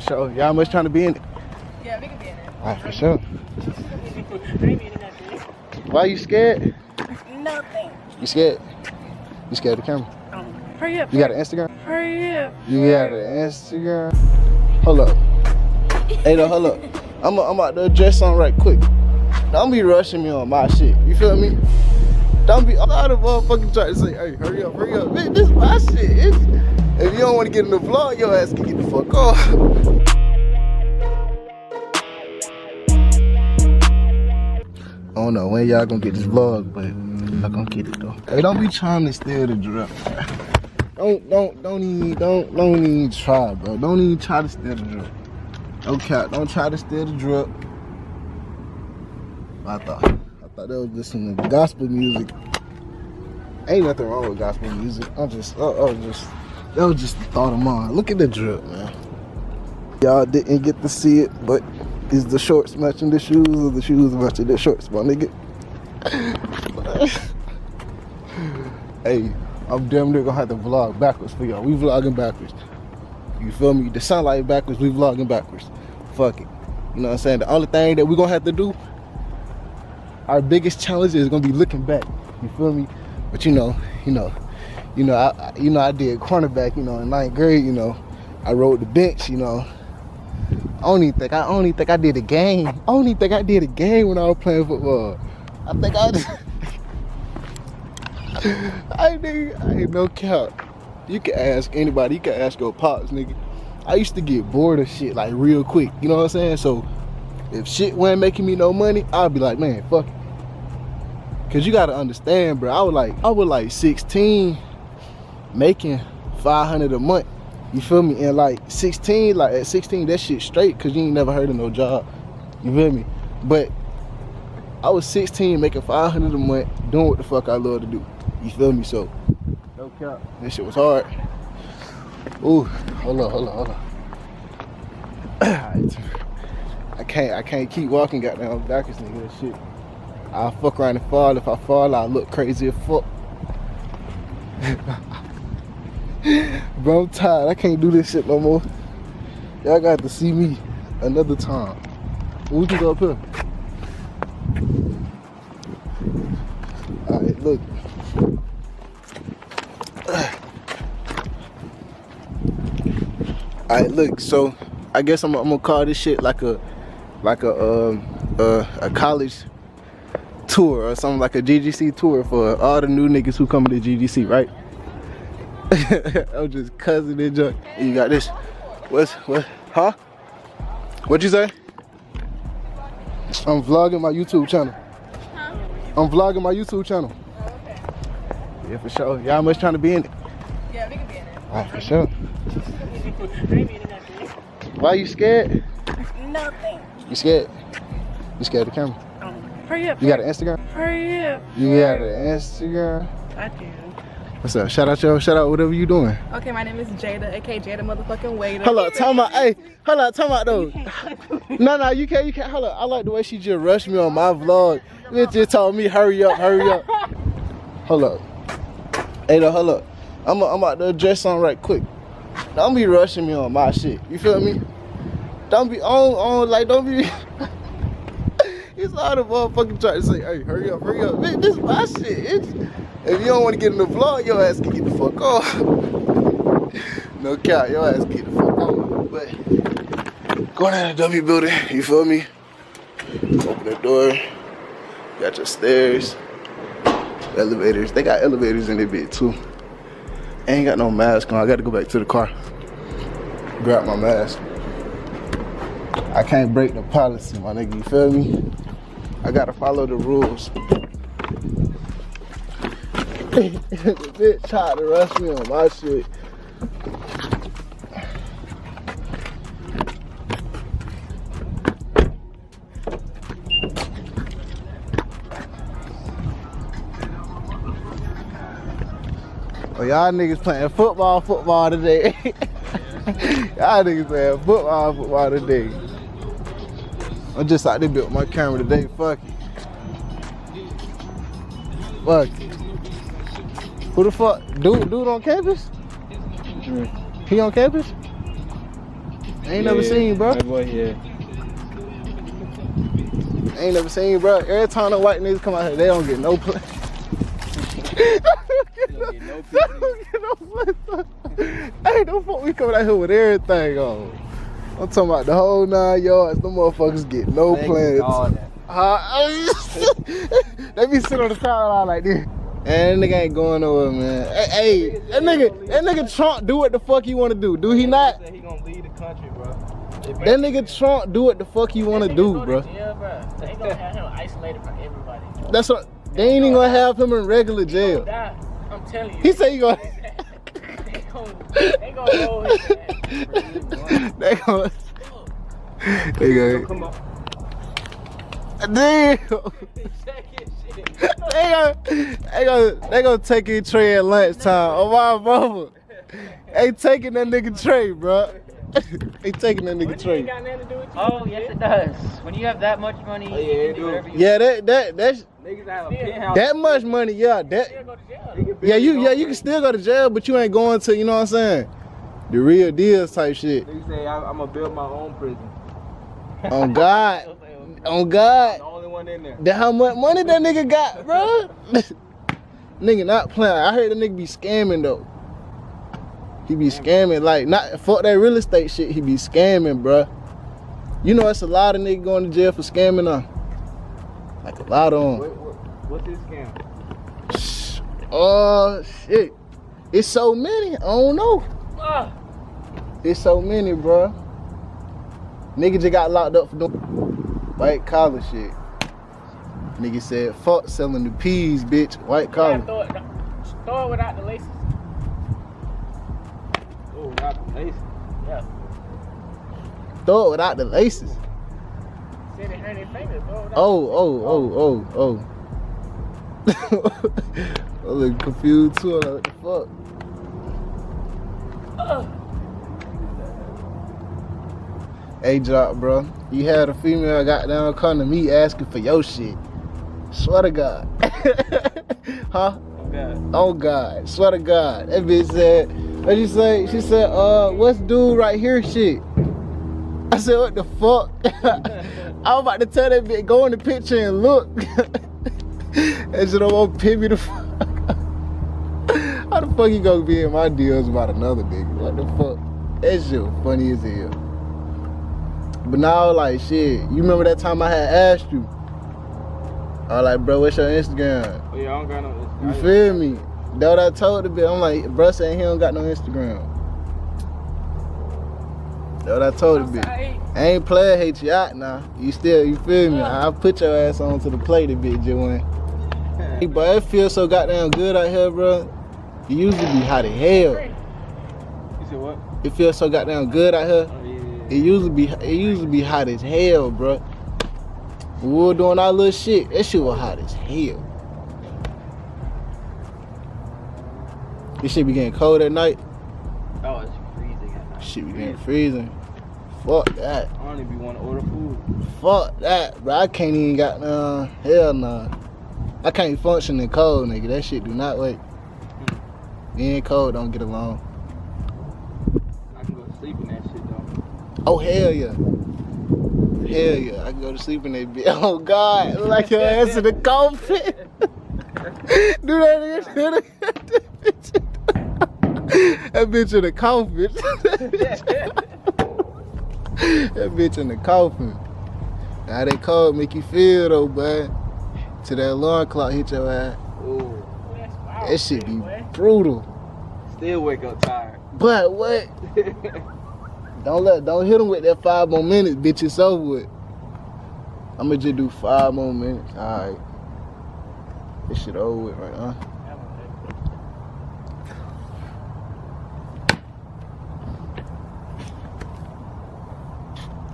sure. Y'all much trying to be in it? Yeah, we can be in it. Alright, for sure. Why you scared? Nothing. You scared? You scared of the camera? Hurry up. You got an Instagram? Hurry up. You got an Instagram? Hold up. Hey, no, hold up. I'm about to address something right quick. Don't be rushing me on my shit. You feel me? Don't be. I'm out of motherfucking trying to say, hey, hurry up, hurry up. Man, this is my shit. If you don't want to get in the vlog, your ass can get the fuck off. I don't know when y'all gonna get this vlog, but y'all gonna get it though. Hey, don't be trying to steal the drip. Don't even try, bro. Don't even try to steal the drip. Okay, don't try to steal the drip. I thought that was listening to gospel music. Ain't nothing wrong with gospel music. That was just the thought of mine. Look at the drip, man. Y'all didn't get to see it, but is the shorts matching the shoes or the shoes matching the shorts, my nigga? Hey, I'm damn near gonna have to vlog backwards for y'all. We vlogging backwards. You feel me? The sunlight backwards, we vlogging backwards. Fuck it. You know what I'm saying? The only thing that we gonna have to do, our biggest challenge is gonna be looking back. You feel me? But I did cornerback, in 9th grade, I rode the bench, I don't even think I did a game. I don't even think I did a game when I was playing football. I think I ain't no cap. You can ask anybody, you can ask your pops, nigga. I used to get bored of shit like real quick, you know what I'm saying? So if shit wasn't making me no money, I'd be like, man, fuck it. Cause you gotta understand, bro. I was like 16, making 500 a month. You feel me? And like 16, at 16, that shit straight, cause you ain't never heard of no job. You feel me? But I was 16, making 500 a month, doing what the fuck I love to do. You feel me? So no cap, this shit was hard. Ooh, hold on. I can't keep walking goddamn backwards, nigga. That shit. I'll fuck around and fall. If I fall, I'll look crazy as fuck. Bro, I'm tired. I can't do this shit no more. Y'all got to see me another time. We can go up here. Alright, look. Alright, look. So I guess I'm gonna call this shit like a college tour or something, like a GGC tour for all the new niggas who come to GGC, right? I'm just cussing and junk. You got this. What? Huh? What'd you say? I'm vlogging my YouTube channel. Huh? I'm vlogging my YouTube channel. Oh, okay. Yeah, for sure. Y'all much trying to be in it? Yeah, we can be in it. Alright, for sure. Why you scared? Nothing. You scared? You scared of the camera? Hurry up. You got an Instagram? Hurry up. You got an Instagram? I do. What's up? Shout out whatever you doing. Okay, my name is Jada, aka Jada motherfucking Waiter. Hold up, time out. Hey, hold up, time out though. No, you can't. Hold up. I like the way she just rushed me on my vlog. Bitch just told me hurry up. Hold up. Hey, no, hold up. I'm about to address something right quick. Don't be rushing me on my shit. You feel me? Don't be don't be. It's all the motherfucking trying to say, hey, hurry up. Man, this is my shit. If you don't want to get in the vlog, your ass can get the fuck off. No cap, your ass can get the fuck off. But going down the W building, you feel me? Open the door. Got your stairs, elevators. They got elevators in their bit too. I ain't got no mask on. I got to go back to the car. Grab my mask. I can't break the policy, my nigga. You feel me? I gotta follow the rules. The bitch tried to rush me on my shit. Oh, y'all niggas playing football today. Y'all niggas playing football today. I'm just out there built my camera today. Fuck it. Who the fuck? Dude on campus? He on campus? I ain't never seen, bro. My boy, yeah. I ain't never seen, bro. Every time the white niggas come out here, they don't get no play. They don't get no play. Hey, don't fuck we coming out here with everything on. I'm talking about the whole 9 yards. Them motherfuckers get no plans. They be sitting on the sideline like this. And that nigga ain't going nowhere, man. Hey, that nigga Trump do what the fuck he want to do. Do he not? He gonna lead the country, bro. That nigga Trump do what the fuck he want to do, bro. Yeah, bro. They gonna have him isolated from everybody. That's what. They ain't even gonna have him in regular jail. I'm telling you. He say he gonna. They gonna roll his ass. They gonna. Come on. Damn. They gonna take his tray at lunchtime. Oh my mama. Ain't taking that nigga tray, bro. Ain't taking that nigga tray. Oh, yes it does. When you have that much money, Oh, yeah, you can do whatever you Yeah, that's Niggas have a penthouse. that much money. Yeah, that. Yeah, you can still go to jail, but you ain't going to. You know what I'm saying? The real deals type shit. Niggas say I'm gonna build my own prison. On God. On God. I'm the only one in there. That how much money that nigga got, bro? Nigga not playing. I heard the nigga be scamming though. He be scamming, like not fuck that real estate shit. He be scamming, bro. You know, it's a lot of niggas going to jail for scamming now. Like a lot of them. What's this scam? Oh shit! It's so many. I don't know. It's so many, bro. Nigga just got locked up for doing white collar shit. Nigga said, "Fuck selling the peas, bitch." White collar. Throw it without the laces. Oh, without the laces. Yeah. Throw it without the laces. Said it hurt their fingers, bro. Oh. I look confused too. Like, what the fuck? Hey, Drop, bro. You had a female got down come to me asking for your shit. Swear to God. Huh? Oh God. Swear to God. That bitch said, what you say? She said, what's dude right here shit? I said, what the fuck? I was about to tell that bitch, go in the picture and look. That shit don't pin me the fuck. How the fuck you gonna be in my deals about another nigga? What the fuck? That shit was funny as hell. But now, like, shit, you remember that time I had asked you? I was like, bro, what's your Instagram? Oh, yeah, I don't got no Instagram. You feel me? That's what I told the bitch. I'm like, bro saying he don't got no Instagram. That's what I told the bitch. I ain't playing hate you out now. You feel me? I'll put your ass on to the plate, the bitch just went. Hey, but it feels so goddamn good out here, bro. It used to be hot as hell. You said what? It feels so goddamn good out here. Oh, yeah. It used to be hot as hell, bro. When we were doing our little shit, that shit was hot as hell. This shit be getting cold at night. Oh, it's freezing at night. Shit be getting freezing. Fuck that. I don't even want to order food. Fuck that, bro. I can't even got hell nah. I can't function in cold, nigga. That shit do not work. Me and cold don't get along. I can go to sleep in that shit though. Oh hell yeah. Hell yeah. I can go to sleep in that bitch. Oh God. Look like your ass in the coffin. Do that again. That bitch in the coffin. That bitch in the coffin. Now they cold make you feel though, bud. Till that alarm clock hit your ass. Ooh. That shit be brutal. Still wake up tired. But what? Don't hit them with that 5 more minutes, bitch. It's over with. I'ma just do 5 more minutes. Alright. This shit over with right now.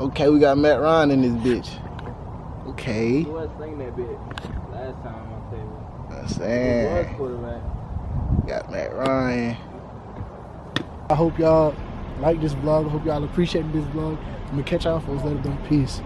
Okay, we got Matt Ryan in this bitch. Okay. Who was singing that bitch last time on my table? I'm Who saying. was quarterback? Got Matt Ryan. I hope y'all like this vlog. I hope y'all appreciate this vlog. I'm gonna catch y'all folks later. Peace.